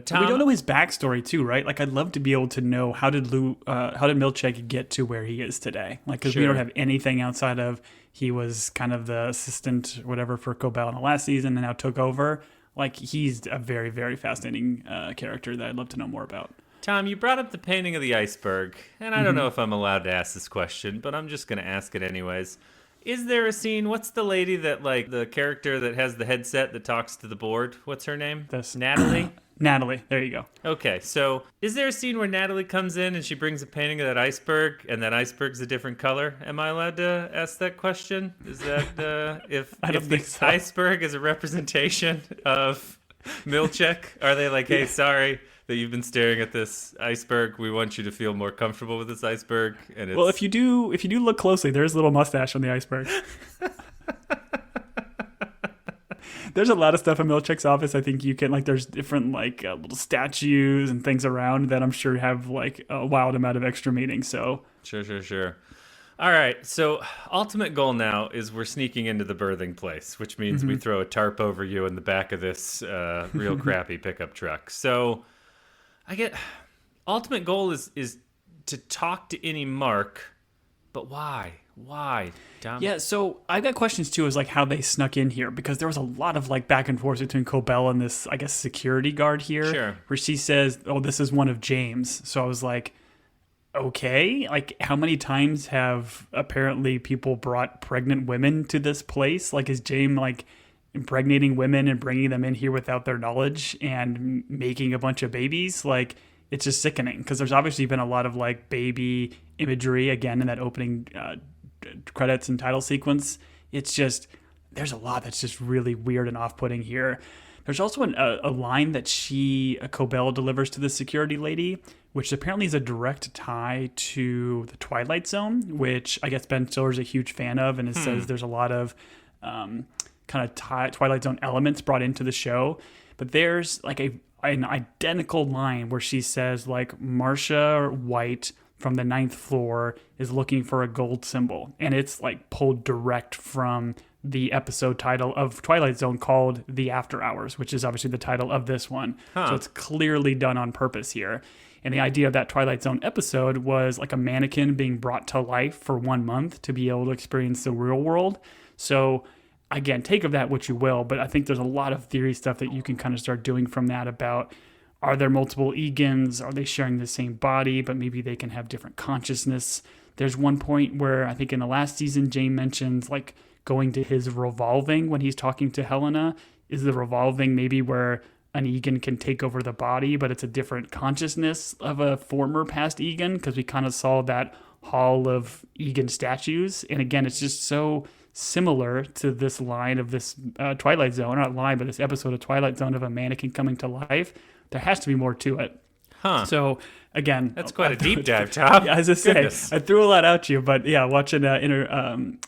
Tom, we don't know his backstory too, right? Like, I'd love to be able to know how did Milchick get to where he is today? Like, because we don't have anything outside of he was kind of the assistant, whatever, for Cobell in the last season, and now took over. Like, he's a very, very fascinating character that I'd love to know more about. Tom, you brought up the painting of the iceberg, and I don't know if I'm allowed to ask this question, but I'm just going to ask it anyways. Is there a scene? What's the lady that, like, the character that has the headset that talks to the board? What's her name? Natalie? Natalie. There you go. Okay, so is there a scene where Natalie comes in and she brings a painting of that iceberg, and that iceberg's a different color? Am I allowed to ask that question? Is that if the iceberg is a representation of Milchick? Are they like, hey, sorry that you've been staring at this iceberg, we want you to feel more comfortable with this iceberg? And it's... Well, if you do look closely, there's a little mustache on the iceberg. There's a lot of stuff in Milchick's office. I think you can, like, there's different like little statues and things around that I'm sure have like a wild amount of extra meaning. So sure. All right, so ultimate goal now is we're sneaking into the birthing place, which means we throw a tarp over you in the back of this real crappy pickup truck. So I get ultimate goal is to talk to any Mark, but why? Why, Tom? Yeah, so I got questions too, is like how they snuck in here because there was a lot of like back and forth between Cobell and this, I guess, security guard here, Sure. where she says, "Oh, this is one of James." So I was like, okay, like how many times have apparently people brought pregnant women to this place? Like, is James like impregnating women and bringing them in here without their knowledge and making a bunch of babies? Like, it's just sickening because there's obviously been a lot of like baby imagery again in that opening credits and title sequence. It's just, there's a lot that's just really weird and off-putting here. There's also a line that Cobell delivers to the security lady, which apparently is a direct tie to the Twilight Zone, which I guess Ben Stiller's a huge fan of, and it says there's a lot of kind of Twilight Zone elements brought into the show. But there's like an identical line where she says like Marcia White from the 9th floor is looking for a gold symbol, and it's like pulled direct from the episode title of Twilight Zone called The After Hours, which is obviously the title of this one. So it's clearly done on purpose here. And the idea of that Twilight Zone episode was like a mannequin being brought to life for 1 month to be able to experience the real world. So again, take of that what you will, but I think there's a lot of theory stuff that you can kind of start doing from that about, are there multiple Egans? Are they sharing the same body, but maybe they can have different consciousness? There's one point where I think in the last season, Jane mentions like going to his revolving when he's talking to Helena. Is the revolving maybe where an Egan can take over the body, but it's a different consciousness of a former past Egan? Because we kind of saw that hall of Egan statues. And again, it's just so similar to this line of this Twilight Zone, not line, but this episode of Twilight Zone of a mannequin coming to life. There has to be more to it. So again, that's quite a deep dive, Tom. Yeah, as I say, I threw a lot at you, but yeah, watching a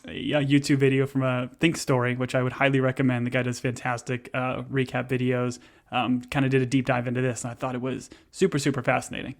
YouTube video from a Think Story, which I would highly recommend. The guy does fantastic recap videos. Kind of did a deep dive into this, and I thought it was super, super fascinating.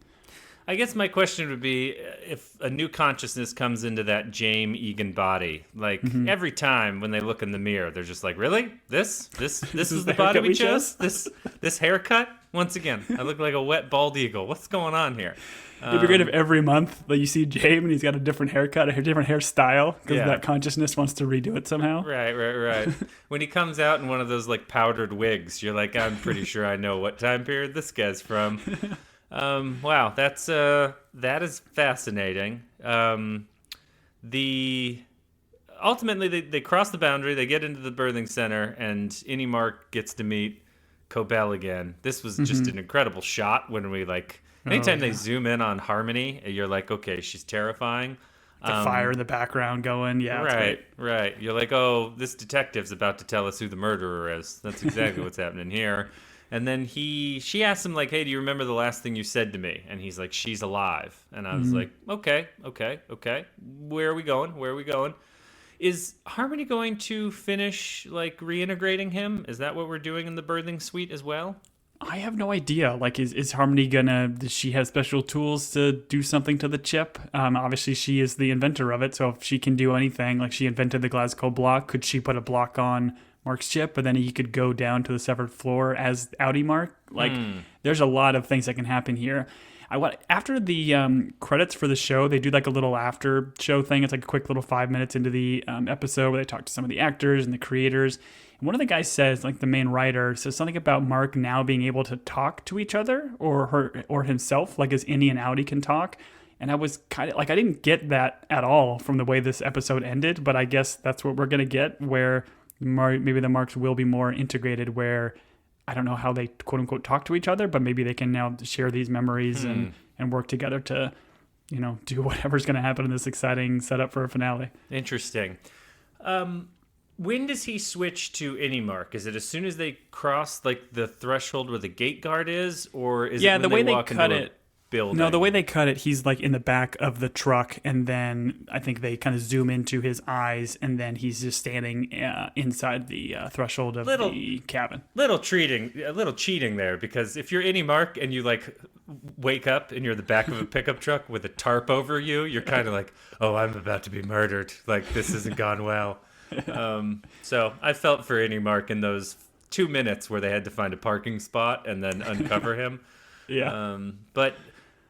I guess my question would be, if a new consciousness comes into that James Egan body, like every time when they look in the mirror, they're just like, really? This is the body we chose? This haircut? Once again, I look like a wet bald eagle. What's going on here? It'd be great if every month that you see James and he's got a different haircut, a different hairstyle, because that consciousness wants to redo it somehow. Right. When he comes out in one of those like powdered wigs, you're like, I'm pretty sure I know what time period this guy's from. Wow, that is fascinating. Ultimately they cross the boundary, they get into the birthing center, and Innie Mark gets to meet Cobell again. This was just an incredible shot when we anytime they zoom in on Harmony, you're like, okay, she's terrifying. The fire in the background going, yeah. Right. You're like, oh, this detective's about to tell us who the murderer is. That's exactly what's happening here. And then she asks him, like, hey, do you remember the last thing you said to me? And he's like, she's alive. And I was like, okay. Where are we going? Is Harmony going to finish, like, reintegrating him? Is that what we're doing in the birthing suite as well? I have no idea. Like, is Harmony does she have special tools to do something to the chip? Obviously, she is the inventor of it, so if she can do anything, like she invented the Glasgow block, could she put a block on Mark's chip, but then he could go down to the severed floor as Outie Mark? Like, there's a lot of things that can happen here. After the credits for the show, they do like a little after show thing. It's like a quick little 5 minutes into the episode where they talk to some of the actors and the creators. And one of the guys says, like the main writer, says something about Mark now being able to talk to each other or himself, like as Innie and Outie can talk. And I was kind of like, I didn't get that at all from the way this episode ended, but I guess that's what we're going to get, where maybe the Marks will be more integrated, where I don't know how they quote unquote talk to each other, but maybe they can now share these memories and work together to, do whatever's going to happen in this exciting setup for a finale. Interesting. When does he switch to Innie Mark? Is it as soon as they cross like the threshold where the gate guard is, or is it when the way they walk cut into it? Building? No, the way they cut it, he's like in the back of the truck, and then I think they kind of zoom into his eyes, and then he's just standing inside the threshold of the cabin. Little cheating there, because if you're Innie Mark and you like wake up and you're the back of a pickup truck with a tarp over you, you're kind of like, oh, I'm about to be murdered. Like, this hasn't gone well. So I felt for Innie Mark in those 2 minutes where they had to find a parking spot and then uncover him. Yeah. But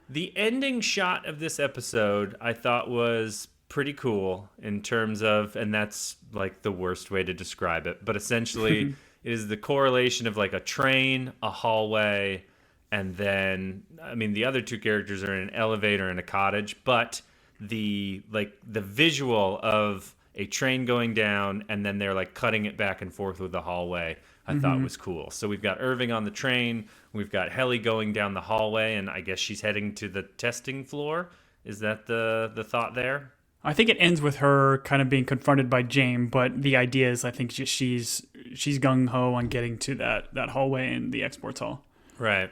the ending shot of this episode, I thought, was pretty cool in terms of, and that's like the worst way to describe it, but essentially it is the correlation of like a train, a hallway, and then, I mean, the other two characters are in an elevator and a cottage, but the visual of a train going down and then they're like cutting it back and forth with the hallway, I thought was cool. So we've got Irving on the train, we've got Helly going down the hallway, and I guess she's heading to the testing floor. Is that the thought there? I think it ends with her kind of being confronted by James, but the idea is I think she's gung ho on getting to that hallway in the exports hall. Right.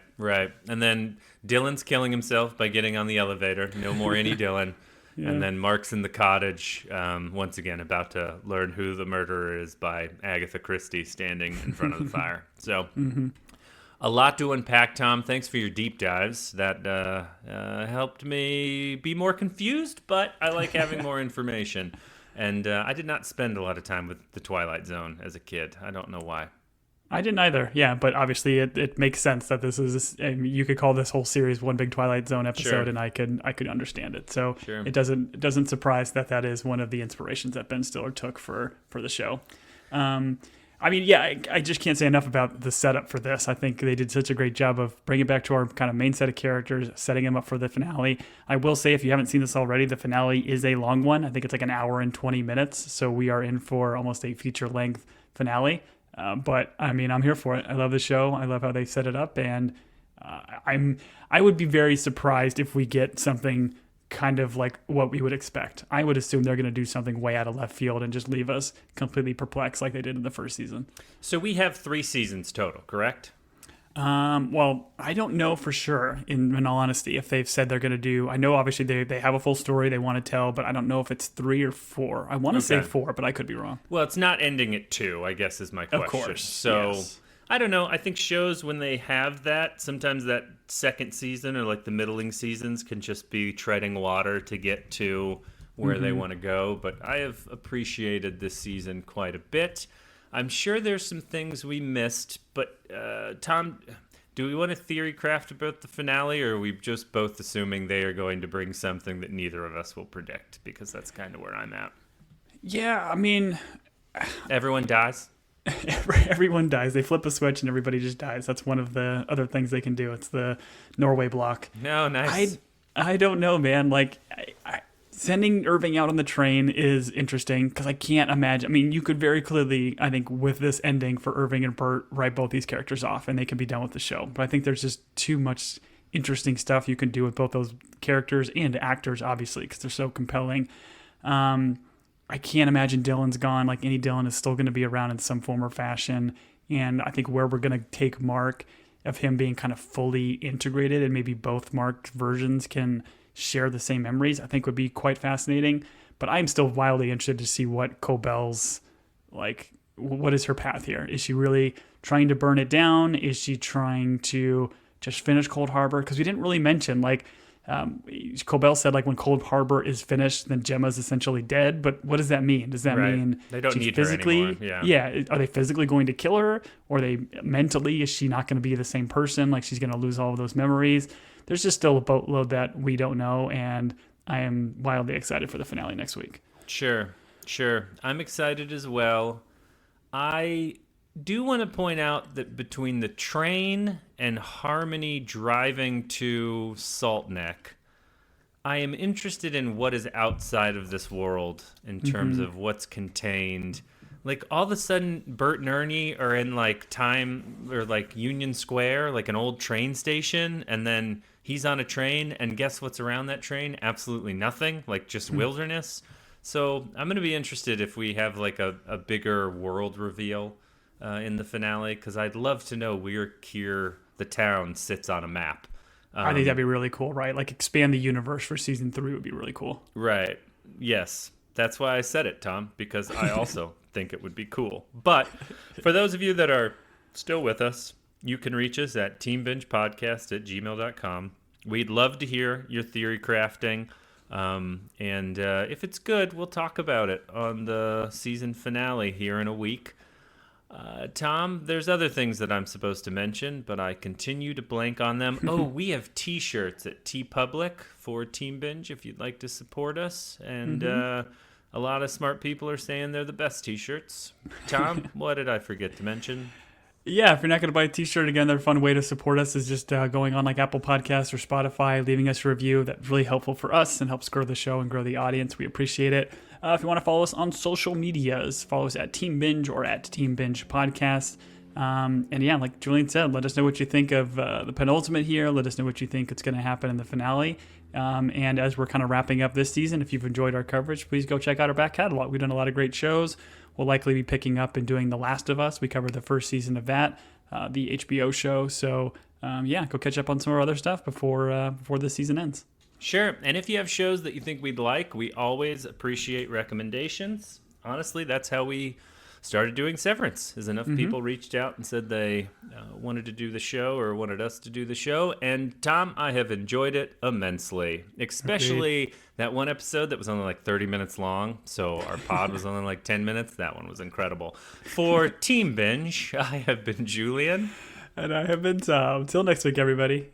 And then Dylan's killing himself by getting on the elevator. No more any Dylan. Yeah. And then Mark's in the cottage, once again, about to learn who the murderer is by Agatha Christie standing in front of the fire. So a lot to unpack, Tom. Thanks for your deep dives. That helped me be more confused, but I like having more information. And I did not spend a lot of time with the Twilight Zone as a kid. I don't know why. I didn't either. Yeah, but obviously it makes sense that this is. I mean, you could call this whole series one big Twilight Zone episode, Sure. and I could understand it. So Sure. it doesn't surprise that is one of the inspirations that Ben Stiller took for the show. I mean, yeah, I just can't say enough about the setup for this. I think they did such a great job of bringing it back to our kind of main set of characters, setting them up for the finale. I will say, if you haven't seen this already, the finale is a long one. I think it's like an hour and 20 minutes. So we are in for almost a feature-length finale. But I mean, I'm here for it. I love the show. I love how they set it up, and I would be very surprised if we get something kind of like what we would expect. I would assume they're going to do something way out of left field and just leave us completely perplexed like they did in the first season. So we have 3 seasons total, correct? Well, I don't know for sure, in all honesty, if they've said they're going to do. I know obviously they have a full story they want to tell, but I don't know if it's 3 or 4. I want to say 4, but I could be wrong. Well, it's not ending at 2, I guess, is my question. Of course. So yes. I don't know. I think shows, when they have that, sometimes that second season or like the middling seasons can just be treading water to get to where they want to go. But I have appreciated this season quite a bit. I'm sure there's some things we missed, but Tom, do we want to theory craft about the finale, or are we just both assuming they are going to bring something that neither of us will predict? Because that's kind of where I'm at. Yeah, I mean, Everyone dies? everyone dies. They flip a switch and everybody just dies. That's one of the other things they can do. It's the Norway block. No, nice. I don't know, man. Like, sending Irving out on the train is interesting because I can't imagine. I mean, you could very clearly, I think, with this ending for Irving and Bert, write both these characters off and they can be done with the show. But I think there's just too much interesting stuff you can do with both those characters and actors, obviously, because they're so compelling. I can't imagine Dylan's gone. Like, any Dylan is still going to be around in some form or fashion. And I think where we're going to take Mark, of him being kind of fully integrated and maybe both Mark versions can share the same memories, I think would be quite fascinating. But I'm still wildly interested to see what Cobell's, like, what is her path here? Is she really trying to burn it down? Is she trying to just finish Cold Harbor? Because we didn't really mention, like, Cobell said, like, when Cold Harbor is finished, then Gemma's essentially dead. But what does that mean? Does that mean they don't she's need physically, her anymore? Yeah. Are they physically going to kill her? Or are they mentally? Is she not going to be the same person? Like, she's going to lose all of those memories? There's just still a boatload that we don't know, and I am wildly excited for the finale next week. Sure. I'm excited as well. I do want to point out that between the train and Harmony driving to Salt Neck, I am interested in what is outside of this world in terms of what's contained. Like, all of a sudden, Bert and Ernie are in, like, time, or, like, Union Square, like an old train station, and then he's on a train, and guess what's around that train? Absolutely nothing, like, just wilderness. So I'm going to be interested if we have, like, a bigger world reveal in the finale, because I'd love to know where Kier, the town, sits on a map. I think that'd be really cool, right? Like, expand the universe for season 3 would be really cool. Right. Yes. That's why I said it, Tom, because I also think it would be cool. But for those of you that are still with us, you can reach us at teambingepodcast@gmail.com. We'd love to hear your theory crafting. And if it's good, we'll talk about it on the season finale here in a week. Tom, there's other things that I'm supposed to mention, but I continue to blank on them. Oh, we have T-shirts at TeePublic for Team Binge if you'd like to support us. And a lot of smart people are saying they're the best T-shirts. Tom, what did I forget to mention? Yeah, if you're not going to buy a t-shirt, again, their fun way to support us is just going on like Apple Podcasts or Spotify, leaving us a review. That's really helpful for us and helps grow the show and grow the audience. We appreciate it. If you want to follow us on social medias, follow us at Team Binge or at Team Binge Podcast. And yeah, like Julian said, let us know what you think of the penultimate here. Let us know what you think is going to happen in the finale. And as we're kind of wrapping up this season, if you've enjoyed our coverage, please go check out our back catalog. We've done a lot of great shows. We'll likely be picking up and doing The Last of Us. We covered the first season of that, the HBO show. So yeah, go catch up on some of our other stuff before this season ends. Sure. And if you have shows that you think we'd like, we always appreciate recommendations. Honestly, that's how we started doing Severance, is enough people reached out and said they wanted to do the show or wanted us to do the show. And Tom, I have enjoyed it immensely, especially that one episode that was only like 30 minutes long. So our pod was only like 10 minutes. That one was incredible. For Team Binge, I have been Julian. And I have been Tom. Till next week, everybody.